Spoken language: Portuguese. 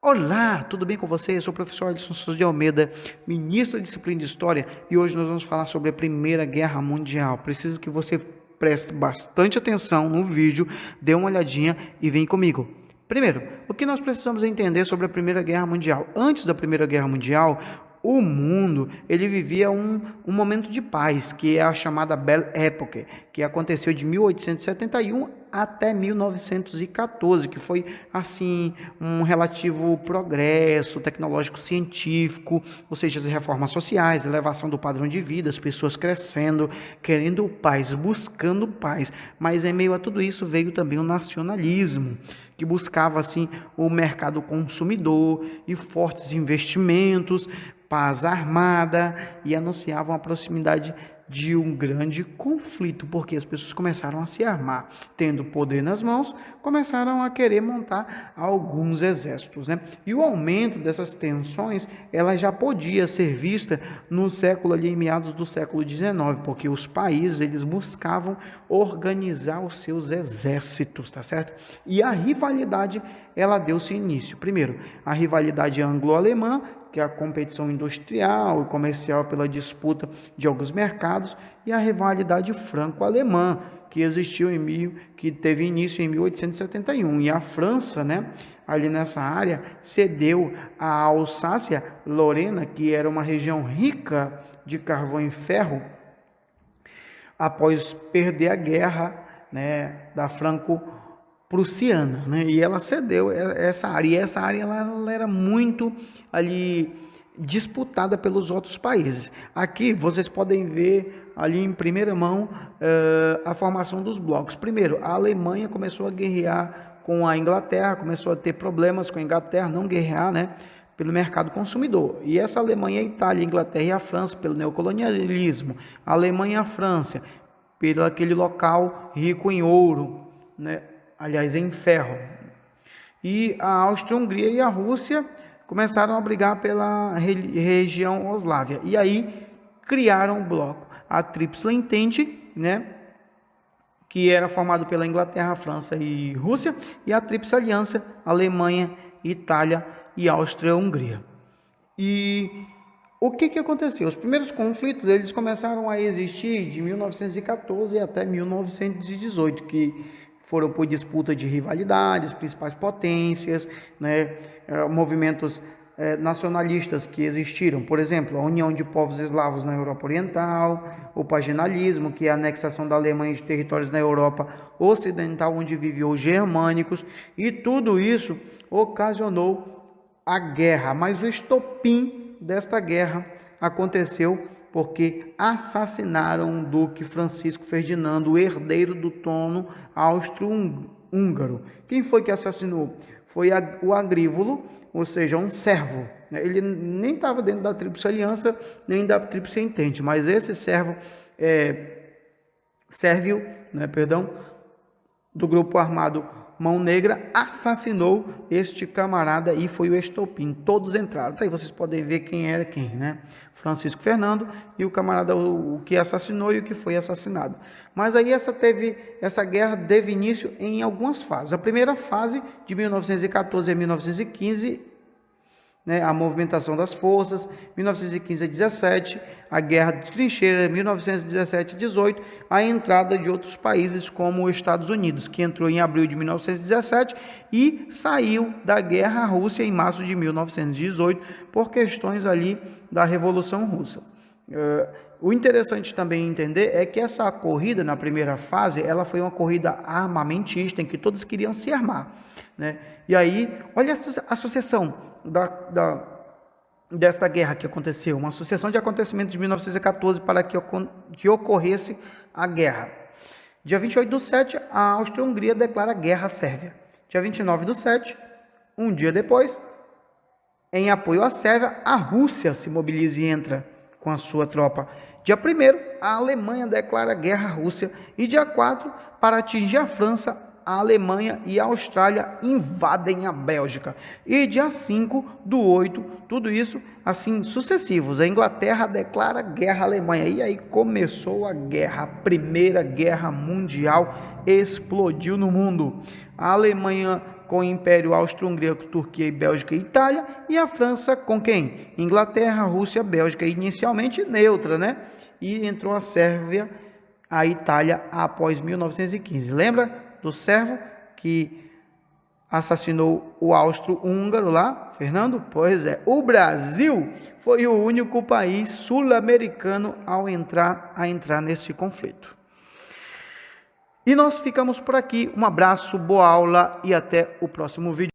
Olá, tudo bem com você? Eu sou o professor Alisson Souza de Almeida, ministro da disciplina de História, e hoje nós vamos falar sobre a Primeira Guerra Mundial. Preciso que você preste bastante atenção no vídeo, dê uma olhadinha e vem comigo. Primeiro, o que nós precisamos entender sobre a Primeira Guerra Mundial? Antes da Primeira Guerra Mundial, o mundo ele vivia um momento de paz, que é a chamada Belle Époque, que aconteceu de 1871 até 1914, que foi assim um relativo progresso tecnológico científico, ou seja, as reformas sociais, elevação do padrão de vida, as pessoas crescendo, querendo paz, buscando paz. Mas em meio a tudo isso veio também o nacionalismo, que buscava assim o mercado consumidor e fortes investimentos, paz armada, e anunciavam a proximidade de um grande conflito, porque as pessoas começaram a se armar, tendo poder nas mãos, começaram a querer montar alguns exércitos, né? E o aumento dessas tensões, ela já podia ser vista no século ali, em meados do século XIX, porque os países, eles buscavam organizar os seus exércitos, tá certo? E a rivalidade, ela deu-se início. Primeiro, a rivalidade anglo-alemã, que é a competição industrial e comercial pela disputa de alguns mercados, e a rivalidade franco-alemã, que teve início em 1871. E a França, né, ali nessa área, cedeu a Alsácia-Lorena, que era uma região rica de carvão e ferro, após perder a guerra, né, da Franco-Prussiana, né? E ela cedeu essa área, e essa área ela era muito ali disputada pelos outros países. Aqui vocês podem ver ali em primeira mão a formação dos blocos. Primeiro, a Alemanha começou a guerrear com a Inglaterra, começou a ter problemas com a Inglaterra, não guerrear, né, pelo mercado consumidor. E essa Alemanha, a Itália, a Inglaterra e a França, pelo neocolonialismo. A Alemanha e a França, pelo aquele local rico em ouro, né, aliás, em ferro. E a Áustria-Hungria e a Rússia começaram a brigar pela região Eslávia. E aí criaram o bloco, a Tríplice Entente, né, que era formado pela Inglaterra, França e Rússia, e a Tríplice Aliança, Alemanha, Itália e Áustria-Hungria. E o que aconteceu? Os primeiros conflitos eles começaram a existir de 1914 até 1918, que foram por disputa de rivalidades, principais potências, né, movimentos nacionalistas que existiram, por exemplo, a União de Povos Eslavos na Europa Oriental, o paginalismo, que é a anexação da Alemanha de territórios na Europa Ocidental, onde viviam os germânicos, e tudo isso ocasionou a guerra, mas o estopim desta guerra aconteceu porque assassinaram o Duque Francisco Ferdinando, o herdeiro do trono austro-húngaro. Quem foi que assassinou? Foi o Agrívulo, ou seja, um servo. Ele nem estava dentro da Tríplice Aliança, nem da Tríplice Entente, mas esse servo sérvio, né, perdão, do grupo armado Mão Negra, assassinou este camarada e foi o estopim. Todos entraram. Aí vocês podem ver quem era quem, né? Francisco Fernando e o camarada o que assassinou e o que foi assassinado. Mas aí essa guerra teve início em algumas fases. A primeira fase, de 1914 a 1915, né, a movimentação das forças, 1915 a 17, a guerra de trincheira, 1917 a 18, a entrada de outros países como os Estados Unidos, que entrou em abril de 1917 e saiu da guerra à Rússia em março de 1918 por questões ali da Revolução Russa. O interessante também entender é que essa corrida, na primeira fase, ela foi uma corrida armamentista, em que todos queriam se armar, né? E aí, olha a associação desta guerra que aconteceu, uma sucessão de acontecimentos de 1914 para que ocorresse a guerra. Dia 28/7, a Áustria-Hungria declara guerra à Sérvia. Dia 29/7, um dia depois, em apoio à Sérvia, a Rússia se mobiliza e entra com a sua tropa. Dia 1º, a Alemanha declara guerra à Rússia. E dia 4, para atingir a França, a Alemanha e a Austrália invadem a Bélgica. E dia 5/8, tudo isso assim sucessivos. A Inglaterra declara guerra à Alemanha. E aí começou a guerra, a Primeira Guerra Mundial explodiu no mundo. A Alemanha com o Império Austro-Hungria, Turquia, Bélgica e Itália, e a França com quem? Inglaterra, Rússia, Bélgica, inicialmente neutra, né? E entrou a Sérvia, a Itália após 1915. Lembra do servo que assassinou o austro-húngaro lá, Fernando? Pois é, o Brasil foi o único país sul-americano a entrar nesse conflito. E nós ficamos por aqui. Um abraço, boa aula e até o próximo vídeo.